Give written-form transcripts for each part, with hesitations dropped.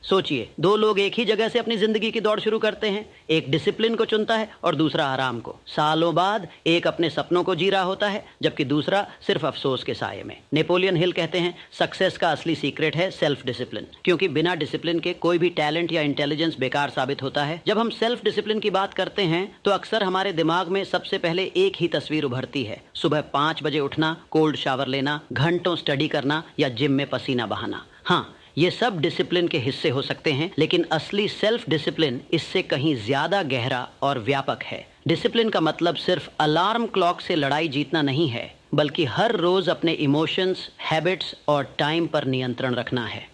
सोचिए, दो लोग एक ही जगह से अपनी जिंदगी की दौड़ शुरू करते हैं। एक डिसिप्लिन को चुनता है और दूसरा आराम को। सालों बाद एक अपने सपनों को जी रहा होता है, जबकि दूसरा सिर्फ अफसोस के साये में। नेपोलियन हिल कहते हैं, सक्सेस का असली सीक्रेट है सेल्फ डिसिप्लिन, क्योंकि बिना डिसिप्लिन के कोई भी टैलेंट या इंटेलिजेंस बेकार साबित होता है। जब हम सेल्फ डिसिप्लिन की बात करते हैं तो अक्सर हमारे दिमाग में सबसे पहले एक ही तस्वीर उभरती है, सुबह 5 बजे उठना, कोल्ड शावर लेना, घंटों स्टडी करना या जिम में पसीना बहाना। हाँ, ये सब डिसिप्लिन के हिस्से हो सकते हैं, लेकिन असली सेल्फ डिसिप्लिन इससे कहीं ज्यादा गहरा और व्यापक है। डिसिप्लिन का मतलब सिर्फ अलार्म क्लॉक से लड़ाई जीतना नहीं है, बल्कि हर रोज अपने इमोशंस, हैबिट्स और टाइम पर नियंत्रण रखना है।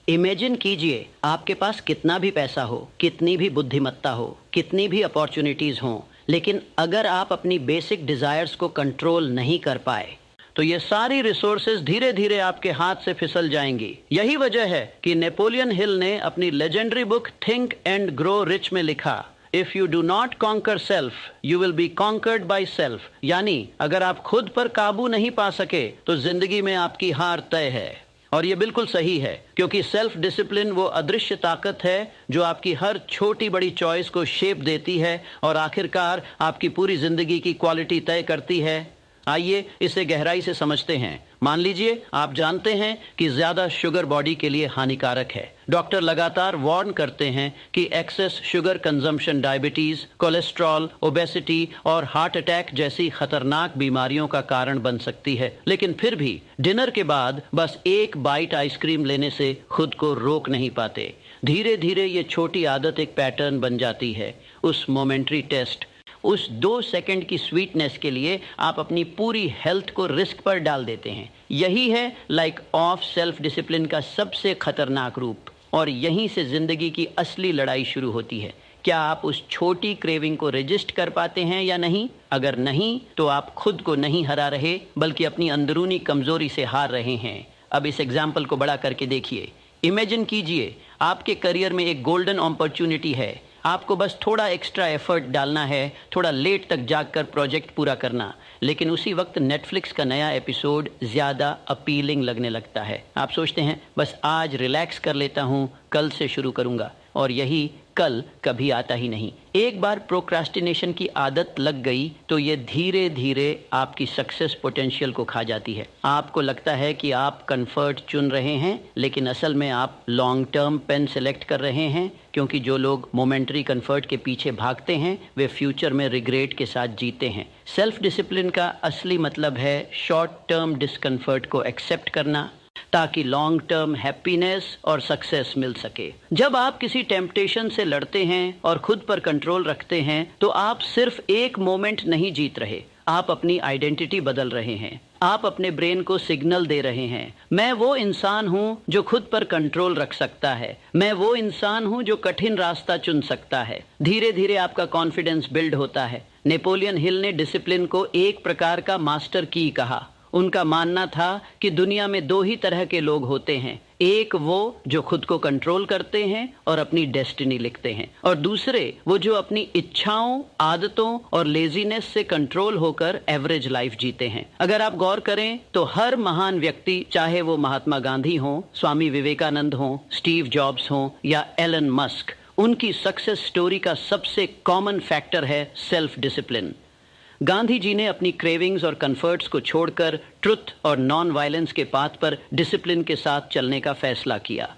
इमेजिन कीजिए, आपके पास कितना भी पैसा हो, कितनी भी बुद्धिमत्ता हो, कितनी भी अपॉर्चुनिटीज हों, लेकिन अगर आप अपनी बेसिक डिजायर्स को कंट्रोल नहीं कर पाए तो ये सारी रिसोर्सेज धीरे धीरे आपके हाथ से फिसल जाएंगी। यही वजह है कि नेपोलियन हिल ने अपनी legendary book Think and Grow Rich में लिखा, if you do not conquer self you will be conquered by self. यानी अगर आप खुद पर काबू नहीं पा सके तो जिंदगी में आपकी हार तय है। और ये बिल्कुल सही है, क्योंकि सेल्फ डिसिप्लिन वो अदृश्य ताकत है जो आपकी हर छोटी बड़ी चॉइस को शेप देती है और आखिरकार आपकी पूरी जिंदगी की क्वालिटी तय करती है। आइए इसे गहराई से समझते हैं। मान लीजिए आप जानते हैं कि ज्यादा शुगर बॉडी के लिए हानिकारक है। डॉक्टर लगातार वार्न करते हैं कि excess sugar consumption diabetes, cholesterol, obesity और हार्ट अटैक जैसी खतरनाक बीमारियों का कारण बन सकती है। लेकिन फिर भी डिनर के बाद बस एक बाइट आइसक्रीम लेने से खुद को रोक नहीं पाते। धीरे धीरे ये छोटी आदत एक पैटर्न बन जाती है। उस मोमेंट्री टेस्ट, उस 2 सेकंड की स्वीटनेस के लिए आप अपनी पूरी हेल्थ को रिस्क पर डाल देते हैं। यही है लाइक ऑफ सेल्फ डिसिप्लिन का सबसे खतरनाक रूप, और यहीं से जिंदगी की असली लड़ाई शुरू होती है। क्या आप उस छोटी क्रेविंग को रजिस्ट कर पाते हैं या नहीं? अगर नहीं, तो आप खुद को नहीं हरा रहे, बल्कि अपनी अंदरूनी कमजोरी से हार रहे हैं। अब इस एग्जाम्पल को बड़ा करके देखिए। इमेजिन कीजिए, आपके करियर में एक गोल्डन अपॉर्चुनिटी है। आपको बस थोड़ा एक्स्ट्रा एफर्ट डालना है, थोड़ा लेट तक जागकर प्रोजेक्ट पूरा करना। लेकिन उसी वक्त नेटफ्लिक्स का नया एपिसोड ज़्यादा अपीलिंग लगने लगता है। आप सोचते हैं बस आज रिलैक्स कर लेता हूँ, कल से शुरू करूँगा, और यही कल कभी आता ही नहीं। एक बार प्रोक्रास्टिनेशन की आदत लग गई तो ये धीरे धीरे आपकी सक्सेस पोटेंशियल को खा जाती है। आपको लगता है कि आप कंफर्ट चुन रहे हैं, लेकिन असल में आप लॉन्ग टर्म पेन सेलेक्ट कर रहे हैं, क्योंकि जो लोग मोमेंटरी कंफर्ट के पीछे भागते हैं वे फ्यूचर में रिग्रेट के साथ जीते हैं। सेल्फ डिसिप्लिन का असली मतलब है शॉर्ट टर्म डिस्कम्फर्ट को एक्सेप्ट करना, ताकि लॉन्ग टर्म हैप्पीनेस और सक्सेस मिल सके। जब आप किसी टेम्पटेशन से लड़ते हैं और खुद पर कंट्रोल रखते हैं तो आप सिर्फ एक मोमेंट नहीं जीत रहे, आप अपनी आइडेंटिटी बदल रहे हैं। आप अपने ब्रेन को सिग्नल दे रहे हैं, मैं वो इंसान हूँ जो खुद पर कंट्रोल रख सकता है, मैं वो इंसान हूँ जो कठिन रास्ता चुन सकता है। धीरे धीरे आपका कॉन्फिडेंस बिल्ड होता है। नेपोलियन हिल ने डिसिप्लिन को एक प्रकार का मास्टर की कहा। उनका मानना था कि दुनिया में 2 ही तरह के लोग होते हैं, एक वो जो खुद को कंट्रोल करते हैं और अपनी डेस्टिनी लिखते हैं, और दूसरे वो जो अपनी इच्छाओं, आदतों और लेजीनेस से कंट्रोल होकर एवरेज लाइफ जीते हैं। अगर आप गौर करें तो हर महान व्यक्ति, चाहे वो महात्मा गांधी हों, स्वामी विवेकानंद हों, स्टीव जॉब्स हों या एलन मस्क, उनकी सक्सेस स्टोरी का सबसे कॉमन फैक्टर है सेल्फ डिसिप्लिन। गांधी जी ने अपनी क्रेविंग्स और कंफर्ट्स को छोड़कर ट्रुथ और नॉन वायलेंस के पाथ पर डिसिप्लिन के साथ चलने का फैसला किया।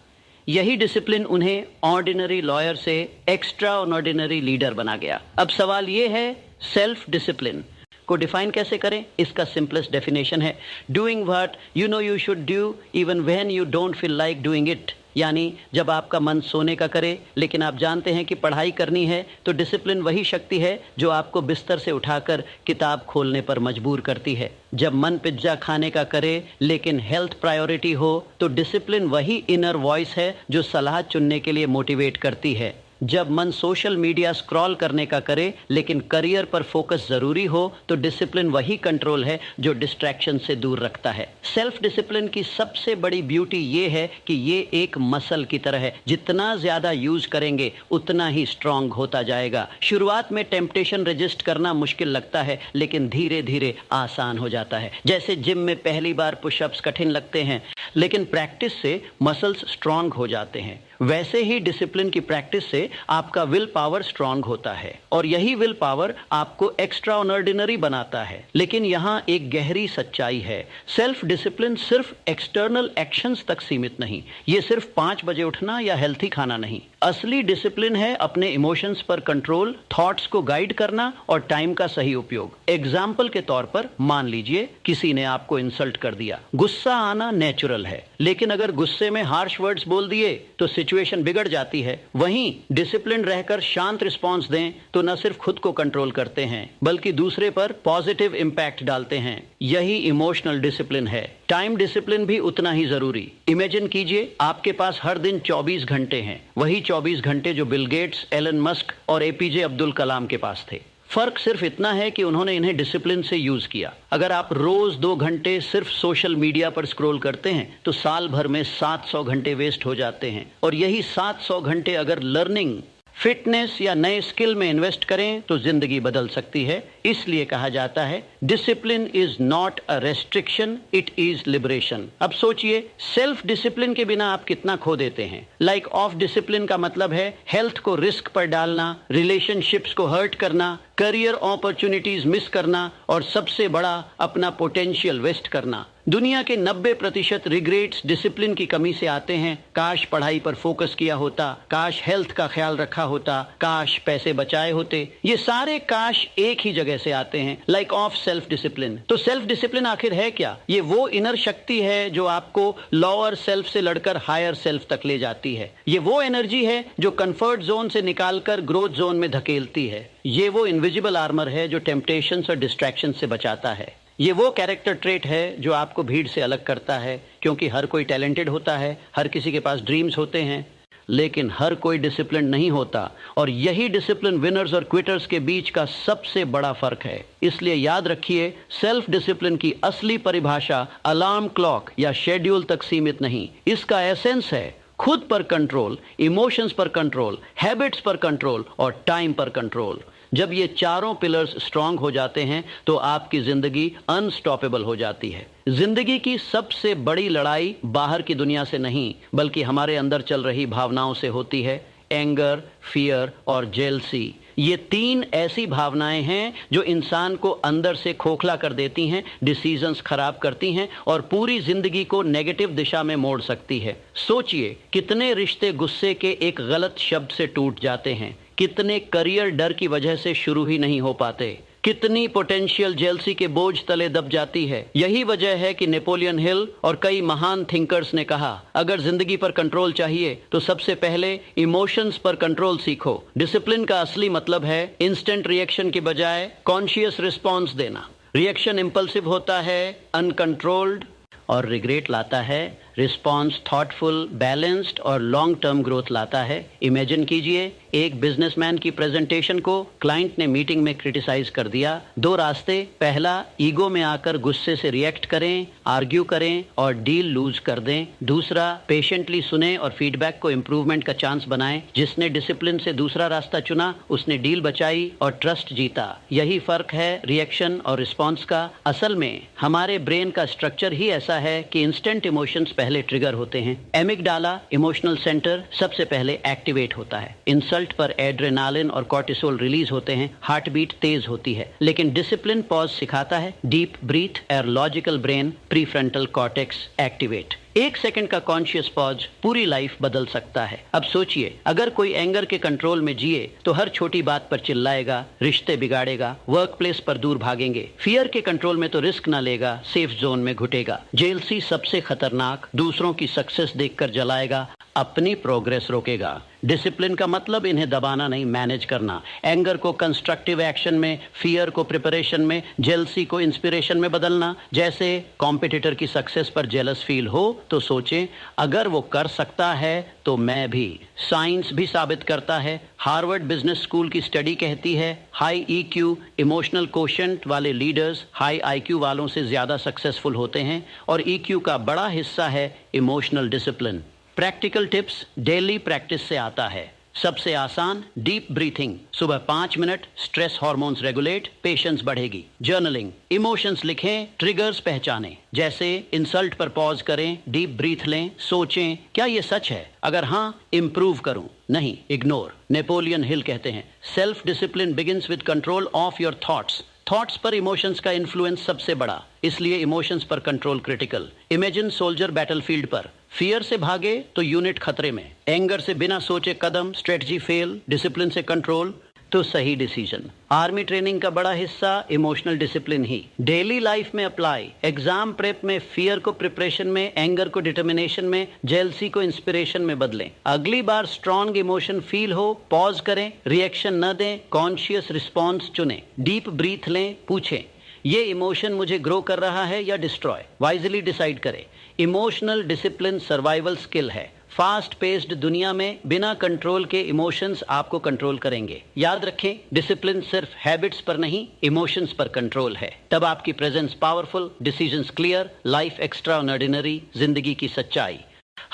यही डिसिप्लिन उन्हें ऑर्डिनरी लॉयर से एक्स्ट्रा ऑर्डिनरी लीडर बना गया। अब सवाल ये है, सेल्फ डिसिप्लिन को डिफाइन कैसे करें? इसका सिंपलेस्ट डेफिनेशन है doing what you know you should do even when you don't feel like doing it. यानी जब आपका मन सोने का करे लेकिन आप जानते हैं कि पढ़ाई करनी है, तो डिसिप्लिन वही शक्ति है जो आपको बिस्तर से उठाकर किताब खोलने पर मजबूर करती है। जब मन पिज्जा खाने का करे लेकिन हेल्थ प्रायोरिटी हो, तो डिसिप्लिन वही इनर वॉइस है जो सलाह चुनने के लिए मोटिवेट करती है। जब मन सोशल मीडिया स्क्रॉल करने का करे लेकिन करियर पर फोकस जरूरी हो, तो डिसिप्लिन वही कंट्रोल है जो डिस्ट्रैक्शन से दूर रखता है। सेल्फ डिसिप्लिन की सबसे बड़ी ब्यूटी ये है कि ये एक मसल की तरह है, जितना ज्यादा यूज करेंगे उतना ही स्ट्रांग होता जाएगा। शुरुआत में टेम्पटेशन रेजिस्ट करना मुश्किल लगता है, लेकिन धीरे धीरे आसान हो जाता है। जैसे जिम में पहली बार पुशअप्स कठिन लगते हैं, लेकिन प्रैक्टिस से मसल्स स्ट्रांग हो जाते हैं। वैसे ही डिसिप्लिन की प्रैक्टिस से आपका विल पावर स्ट्रांग होता है और यही विल पावर आपको एक्स्ट्रा ऑर्डिनरी बनाता है। लेकिन यहाँ एक गहरी सच्चाई है, सेल्फ डिसिप्लिन सिर्फ एक्सटर्नल एक्शंस तक सीमित नहीं, ये सिर्फ 5 बजे उठना या हेल्थी खाना नहीं। असली डिसिप्लिन है अपने इमोशंस पर कंट्रोल, थॉट्स को गाइड करना और टाइम का सही उपयोग। एग्जाम्पल के तौर पर मान लीजिए किसी ने आपको इंसल्ट कर दिया, गुस्सा आना नेचुरल है, लेकिन अगर गुस्से में हार्श वर्ड्स बोल दिए तो सिचुएशन बिगड़ जाती है। वहीं डिसिप्लिन रहकर शांत रिस्पॉन्स दें तो न सिर्फ खुद को कंट्रोल करते हैं बल्कि दूसरे पर पॉजिटिव इंपैक्ट डालते हैं। यही इमोशनल डिसिप्लिन है। टाइम डिसिप्लिन भी उतना ही जरूरी। इमेजिन कीजिए आपके पास हर दिन 24 घंटे हैं, वही 24 घंटे जो बिल गेट्स, एलन मस्क और एपीजे अब्दुल कलाम के पास थे। फर्क सिर्फ इतना है कि उन्होंने इन्हें डिसिप्लिन से यूज किया। अगर आप रोज 2 घंटे सिर्फ सोशल मीडिया पर स्क्रॉल करते हैं तो साल भर में 700 घंटे वेस्ट हो जाते हैं, और यही 700 घंटे अगर लर्निंग, फिटनेस या नए स्किल में इन्वेस्ट करें तो जिंदगी बदल सकती है। इसलिए कहा जाता है discipline is not a restriction, it is liberation. अब सोचिए सेल्फ डिसिप्लिन के बिना आप कितना खो देते हैं। लाइक ऑफ डिसिप्लिन का मतलब है हेल्थ को रिस्क पर डालना, रिलेशनशिप्स को हर्ट करना, करियर अपॉर्चुनिटीज मिस करना और सबसे बड़ा अपना पोटेंशियल वेस्ट करना। दुनिया के 90% रिग्रेट्स डिसिप्लिन की कमी से आते हैं। काश पढ़ाई पर फोकस किया होता, काश हेल्थ का ख्याल रखा होता, काश पैसे बचाए होते। ये सारे काश एक ही जगह से आते हैं, लाइक ऑफ सेल्फ डिसिप्लिन। तो सेल्फ डिसिप्लिन आखिर है क्या? ये वो इनर शक्ति है जो आपको लोअर सेल्फ से लड़कर हायर सेल्फ तक ले जाती है। ये वो एनर्जी है जो कंफर्ट जोन से निकालकर ग्रोथ जोन में धकेलती है। ये वो इनविजिबल आर्मर है जो टेम्पटेशंस और डिस्ट्रैक्शन से बचाता है। ये वो कैरेक्टर ट्रेट है जो आपको भीड़ से अलग करता है, क्योंकि हर कोई टैलेंटेड होता है, हर किसी के पास ड्रीम्स होते हैं, लेकिन हर कोई डिसिप्लिन नहीं होता। और यही डिसिप्लिन विनर्स और क्विटर्स के बीच का सबसे बड़ा फर्क है। इसलिए याद रखिए, सेल्फ डिसिप्लिन की असली परिभाषा अलार्म क्लॉक या शेड्यूल तक सीमित नहीं। इसका एसेंस है खुद पर कंट्रोल, इमोशंस पर कंट्रोल, हैबिट्स पर कंट्रोल और टाइम पर कंट्रोल। जब ये चारों पिलर्स स्ट्रांग हो जाते हैं तो आपकी जिंदगी अनस्टॉपेबल हो जाती है। जिंदगी की सबसे बड़ी लड़ाई बाहर की दुनिया से नहीं बल्कि हमारे अंदर चल रही भावनाओं से होती है। एंगर, फियर और जेलसी, ये 3 ऐसी भावनाएं हैं जो इंसान को अंदर से खोखला कर देती हैं, डिसीजंस खराब करती हैं और पूरी जिंदगी को नेगेटिव दिशा में मोड़ सकती है। सोचिए कितने रिश्ते गुस्से के एक गलत शब्द से टूट जाते हैं, कितने करियर डर की वजह से शुरू ही नहीं हो पाते, कितनी पोटेंशियल जेलसी के बोझ तले दब जाती है। यही वजह है कि नेपोलियन हिल और कई महान थिंकर्स ने कहा, अगर जिंदगी पर कंट्रोल चाहिए तो सबसे पहले इमोशंस पर कंट्रोल सीखो। डिसिप्लिन का असली मतलब है इंस्टेंट रिएक्शन के बजाय कॉन्शियस रिस्पॉन्स देना। रिएक्शन इंपल्सिव होता है, अनकंट्रोल्ड, और रिग्रेट लाता है। रिस्पॉन्स थॉटफुल, बैलेंस्ड और लॉन्ग टर्म ग्रोथ लाता है। इमेजिन कीजिए एक बिजनेसमैन की प्रेजेंटेशन को क्लाइंट ने मीटिंग में क्रिटिसाइज कर दिया। 2 रास्ते, पहला ईगो में आकर गुस्से से रिएक्ट करें, आर्ग्यू करें और डील लूज कर दें। दूसरा, पेशेंटली सुने और फीडबैक को इम्प्रूवमेंट का चांस बनाएं। जिसने डिसिप्लिन से दूसरा रास्ता चुना उसने डील बचाई और ट्रस्ट जीता। यही फर्क है रिएक्शन और रिस्पॉन्स का। असल में हमारे ब्रेन का स्ट्रक्चर ही ऐसा है कि इंस्टेंट इमोशंस पहले ट्रिगर होते हैं। एमिगडाला इमोशनल सेंटर सबसे पहले एक्टिवेट होता है। इंसल्ट पर एड्रेनालिन और कॉर्टिसोल रिलीज होते हैं, हार्ट बीट तेज होती है। लेकिन डिसिप्लिन पॉज सिखाता है, डीप ब्रीथ और logical brain, prefrontal cortex activate. 1 second का कॉन्शियस पॉज पूरी लाइफ बदल सकता है। अब सोचिए, अगर कोई एंगर के कंट्रोल में जिए तो हर छोटी बात पर चिल्लाएगा, रिश्ते बिगाड़ेगा, वर्क प्लेस पर दूर भागेंगे। फियर के कंट्रोल में तो रिस्क ना लेगा, सेफ जोन में घुटेगा। जेलसी सबसे खतरनाक, दूसरों की सक्सेस देखकर जलाएगा, अपनी प्रोग्रेस रोकेगा। डिसिप्लिन का मतलब इन्हें दबाना नहीं, मैनेज करना। एंगर को कंस्ट्रक्टिव एक्शन में, फियर को प्रिपरेशन में, जेलसी को इंस्पिरेशन में बदलना। जैसे कॉम्पिटिटर की सक्सेस पर जेलस फील हो तो सोचें, अगर वो कर सकता है तो मैं भी। साइंस भी साबित करता है। हार्वर्ड बिजनेस स्कूल की स्टडी कहती है हाई EQ, इमोशनल कोशेंट वाले लीडर्स हाई IQ वालों से ज्यादा सक्सेसफुल होते हैं और EQ का बड़ा हिस्सा है emotional discipline. Practical tips daily practice से आता है। सबसे आसान डीप ब्रीथिंग, सुबह 5 minute, stress hormones regulate, patience बढ़ेगी। जर्नलिंग, इमोशंस लिखें, ट्रिगर्स पहचानें, जैसे इंसल्ट पर पॉज करें, डीप ब्रीथ लें, सोचें क्या ये सच है, अगर हाँ इम्प्रूव करूं, नहीं इग्नोर। नेपोलियन हिल कहते हैं self discipline begins with control of your thoughts पर इमोशंस का इन्फ्लुएंस सबसे बड़ा, इसलिए इमोशंस पर control critical. Imagine soldier battlefield पर, फियर से भागे तो यूनिट खतरे में, एंगर से बिना सोचे कदम, स्ट्रेटजी फेल, डिसिप्लिन से कंट्रोल तो सही डिसीजन। आर्मी ट्रेनिंग का बड़ा हिस्सा इमोशनल डिसिप्लिन ही डेली लाइफ में अप्लाई। एग्जाम प्रेप में फियर को प्रिपरेशन में, एंगर को डिटर्मिनेशन में, जेलसी को इंस्पिरेशन में बदलें। अगली बार स्ट्रॉन्ग इमोशन फील हो, पॉज करें, रिएक्शन न दें, कॉन्शियस रिस्पॉन्स चुनें, डीप ब्रीथ लें, पूछें ये इमोशन मुझे ग्रो कर रहा है या डिस्ट्रॉय, वाइजली डिसाइड करें। इमोशनल डिसिप्लिन सर्वाइवल स्किल है। फास्ट पेस्ड दुनिया में बिना कंट्रोल के इमोशंस आपको कंट्रोल करेंगे। याद रखें, डिसिप्लिन सिर्फ हैबिट्स पर नहीं, इमोशंस पर कंट्रोल है। तब आपकी presence powerful, decisions clear, life extra ordinary, जिंदगी की सच्चाई।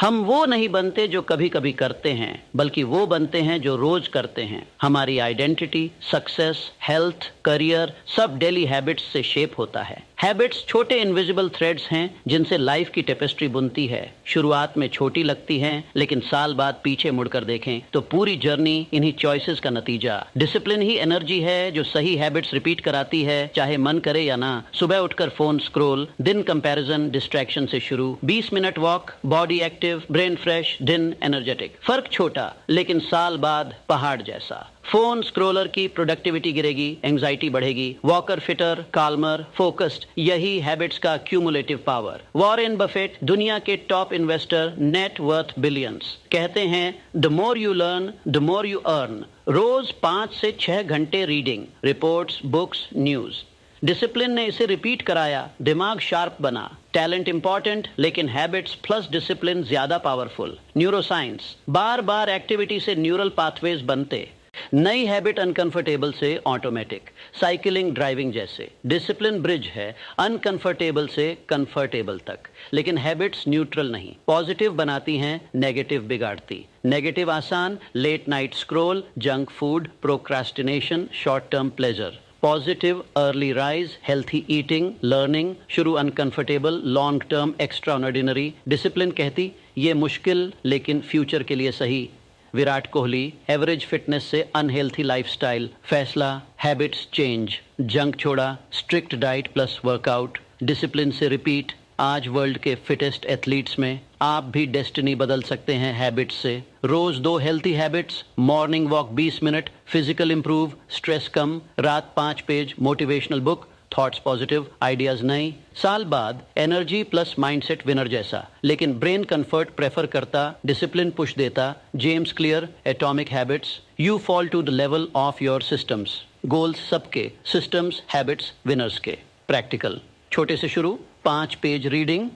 हम वो नहीं बनते जो कभी कभी करते हैं, बल्कि वो बनते हैं जो रोज करते हैं। हमारी आइडेंटिटी, सक्सेस, हेल्थ, करियर सब डेली हैबिट्स से शेप होता है। हैबिट्स छोटे इनविजिबल थ्रेड्स हैं जिनसे लाइफ की टेपेस्ट्री बुनती है। शुरुआत में छोटी लगती हैं, लेकिन साल बाद पीछे मुड़कर देखें तो पूरी जर्नी इन्हीं चॉइसेस का नतीजा। डिसिप्लिन ही एनर्जी है जो सही हैबिट्स रिपीट कराती है, चाहे मन करे या ना। सुबह उठकर फोन स्क्रॉल, दिन कंपैरिजन, डिस्ट्रैक्शन से शुरू, 20 minute walk, body active, brain fresh, दिन एनर्जेटिक। फर्क छोटा लेकिन साल बाद पहाड़ जैसा। फोन स्क्रॉलर की प्रोडक्टिविटी गिरेगी, एंजाइटी बढ़ेगी, वॉकर फिटर, काल्मर, फोकस्ड, यही हैबिट्स का क्यूमुलेटिव पावर। वॉरेन बफेट, दुनिया के top investor, net worth billions, कहते हैं the more you learn the more you earn. रोज 5 से 6 घंटे reading, reports, books, news. Discipline ने इसे रिपीट कराया, दिमाग शार्प बना। टैलेंट इंपॉर्टेंट लेकिन हैबिट्स प्लस डिसिप्लिन ज्यादा पावरफुल। न्यूरोसाइंस, बार बार एक्टिविटी से न्यूरल पाथवेज बनते। नई हैबिट अनकंफर्टेबल से ऑटोमेटिक, साइकिलिंग, ड्राइविंग जैसे। डिसिप्लिन ब्रिज है अनकंफर्टेबल से कंफर्टेबल तक, लेकिन हैबिट्स न्यूट्रल नहीं, पॉजिटिव बनाती हैं, नेगेटिव बिगाड़ती। नेगेटिव आसान, late night scroll, junk food, procrastination, short term pleasure. Positive, early rise, healthy eating, learning. शुरू uncomfortable, long term extra ordinary. Discipline कहती ये मुश्किल लेकिन फ्यूचर के लिए सही। विराट कोहली, एवरेज फिटनेस से अनहेल्थी लाइफस्टाइल। फैसला, हैबिट्स चेंज, जंक छोड़ा, strict diet plus workout. Discipline से रिपीट। आज वर्ल्ड के फिटेस्ट एथलीट्स में आप भी डेस्टिनी बदल सकते हैं हैबिट्स से। रोज 2 healthy habits, morning walk 20 minute, physical improve, stress कम, रात 5 page motivational book, thoughts positive, ideas नई। साल बाद एनर्जी प्लस माइंडसेट विनर जैसा, लेकिन ब्रेन कंफर्ट प्रेफर करता, डिसिप्लिन पुश देता। James Clear, atomic habits. You fall to the level of your systems. Goals सबके, सिस्टम्स हैबिट्स विनर्स के। Practical, छोटे से शुरू, 5 page reading,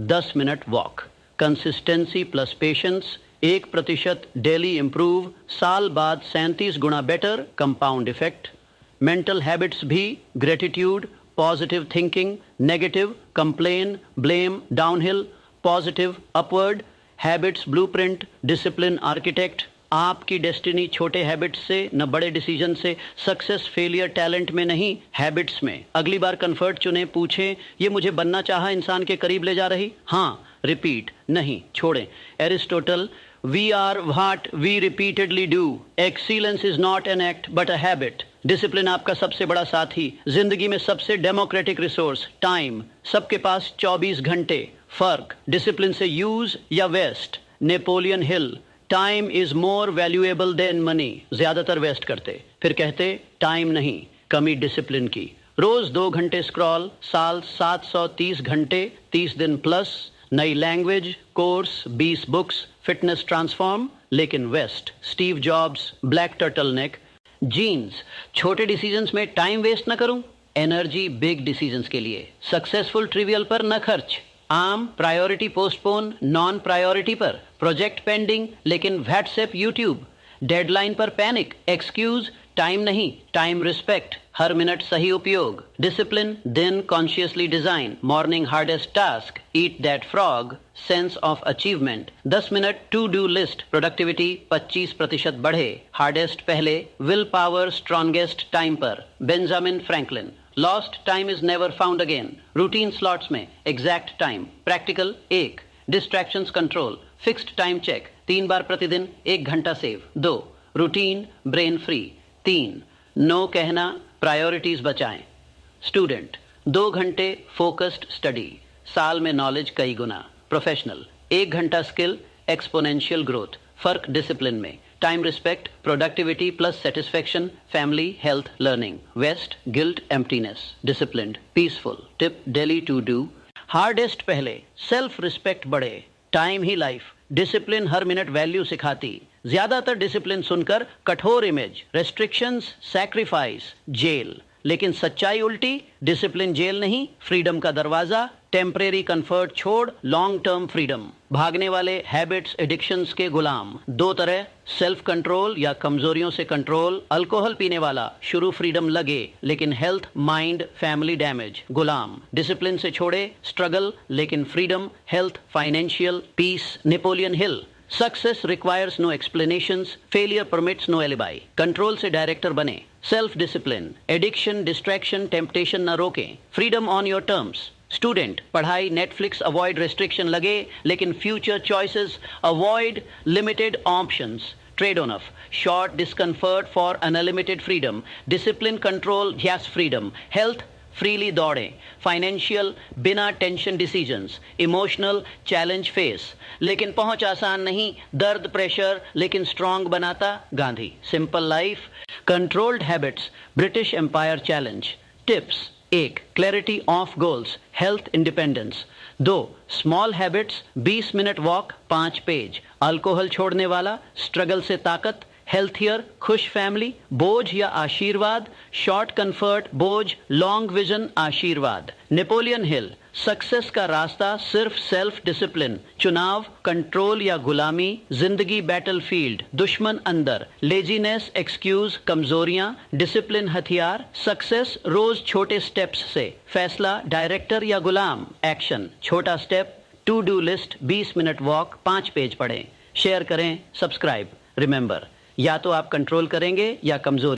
10 minute walk. Consistency plus patience, 1% daily improve, साल बाद 37 गुना better, compound effect. Mental habits भी, gratitude, positive thinking, negative, complain, blame, downhill, positive, upward. Habits blueprint, discipline architect. आपकी destiny छोटे हैबिट्स से न बड़े डिसीजन से। सक्सेस फेलियर टैलेंट में नहीं, हैबिट्स में। अगली बार कंफर्ट चुने, पूछें ये मुझे बनना चाहा इंसान के करीब ले जा रही? हाँ, रिपीट, नहीं छोड़ें। Aristotle, we are what we repeatedly do. Excellence is not an act but a habit. Discipline आपका सबसे बड़ा साथी। जिंदगी में सबसे डेमोक्रेटिक रिसोर्स टाइम, सबके पास 24 घंटे। फर्क, डिसिप्लिन से यूज या waste. Napoleon Hill, time is more valuable than money. ज्यादातर वेस्ट करते, फिर कहते टाइम नहीं, कमी डिसिप्लिन की। रोज 2 घंटे स्क्रॉल, साल 730 घंटे, 30 दिन प्लस। नई language, course, 20 books, fitness transform, लेकिन waste. Steve Jobs, black turtleneck. Jeans, छोटे डिसीजंस में टाइम वेस्ट न करूं, एनर्जी बिग डिसीजंस के लिए। सक्सेसफुल ट्रिवियल पर न खर्च, आम प्रायोरिटी पोस्टपोन, नॉन प्रायोरिटी पर। प्रोजेक्ट पेंडिंग लेकिन व्हाट्सएप यूट्यूब। डेडलाइन पर पैनिक, एक्सक्यूज टाइम नहीं, टाइम रिस्पेक्ट, हर मिनट सही उपयोग। डिसिप्लिन, दिन consciously design, morning hardest task, eat that frog, sense of achievement. 10 minute to do list, productivity 25% बढ़े। Hardest पहले, विल पावर स्ट्रॉन्गेस्ट टाइम पर, Benjamin Franklin. Lost time is never found again, routine slots में exact time. Practical 1, distractions control, fixed time check, 3 बार प्रतिदिन 1 घंटा सेव। 2, routine brain free. 3, no कहना, priorities बचाएं। स्टूडेंट, 2 घंटे फोकस्ड स्टडी, साल में नॉलेज कई गुना। प्रोफेशनल, 1 घंटा स्किल, एक्सपोनेंशियल ग्रोथ। फर्क डिसिप्लिन में, time respect, productivity plus satisfaction, family health learning. Waste, guilt emptiness, disciplined peaceful. Tip, daily to do, hardest पहले, सेल्फ रिस्पेक्ट बढ़े, टाइम ही लाइफ, डिसिप्लिन हर मिनट वैल्यू सिखाती। ज्यादातर डिसिप्लिन सुनकर कठोर इमेज, रेस्ट्रिक्शंस सैक्रिफाइस, जेल। लेकिन सच्चाई उल्टी, डिसिप्लिन जेल नहीं, फ्रीडम का दरवाजा। टेम्परेरी कंफर्ट छोड़ लॉन्ग टर्म फ्रीडम। भागने वाले हैबिट्स एडिक्शंस के गुलाम। 2 तरह, सेल्फ कंट्रोल या कमजोरियों से कंट्रोल। अल्कोहल पीने वाला, शुरू फ्रीडम लगे लेकिन हेल्थ माइंड फैमिली डैमेज, गुलाम। डिसिप्लिन से छोड़े स्ट्रगल लेकिन freedom health financial peace. Napoleon Hill, success requires no explanations, failure permits no alibi. Control से डायरेक्टर बने, self discipline, addiction distraction temptation न रोकें, freedom on your terms. Student, पढ़ाई Netflix avoid restriction लगे लेकिन future choices avoid limited options. Trade on off, short discomfort for unlimited freedom. Discipline control yes freedom. Health, freely दौड़ें। Financial, बिना tension decisions. Emotional, challenge face लेकिन पहुंच आसान नहीं, दर्द प्रेशर लेकिन स्ट्रांग बनाता, Gandhi. Simple life, controlled habits, British empire challenge. Tips, 1, clarity of goals, health independence. 2, small habits, 20 minute walk, 5 page. Alcohol छोड़ने वाला, स्ट्रगल से ताकत, हेल्थियर खुश फैमिली, बोझ या आशीर्वाद, शॉर्ट कंफर्ट बोझ, लॉन्ग विजन आशीर्वाद। नेपोलियन हिल, सक्सेस का रास्ता सिर्फ सेल्फ डिसिप्लिन, चुनाव कंट्रोल या गुलामी, जिंदगी बैटलफील्ड, दुश्मन अंदर, लेजीनेस एक्सक्यूज कमजोरियां, डिसिप्लिन हथियार, सक्सेस रोज छोटे स्टेप्स से, फैसला डायरेक्टर या गुलाम, एक्शन छोटा step, to do list 20 minute walk, 5 page पढ़ें, शेयर करें, सब्सक्राइब। रिमेंबर, या तो आप कंट्रोल करेंगे या कमजोरी।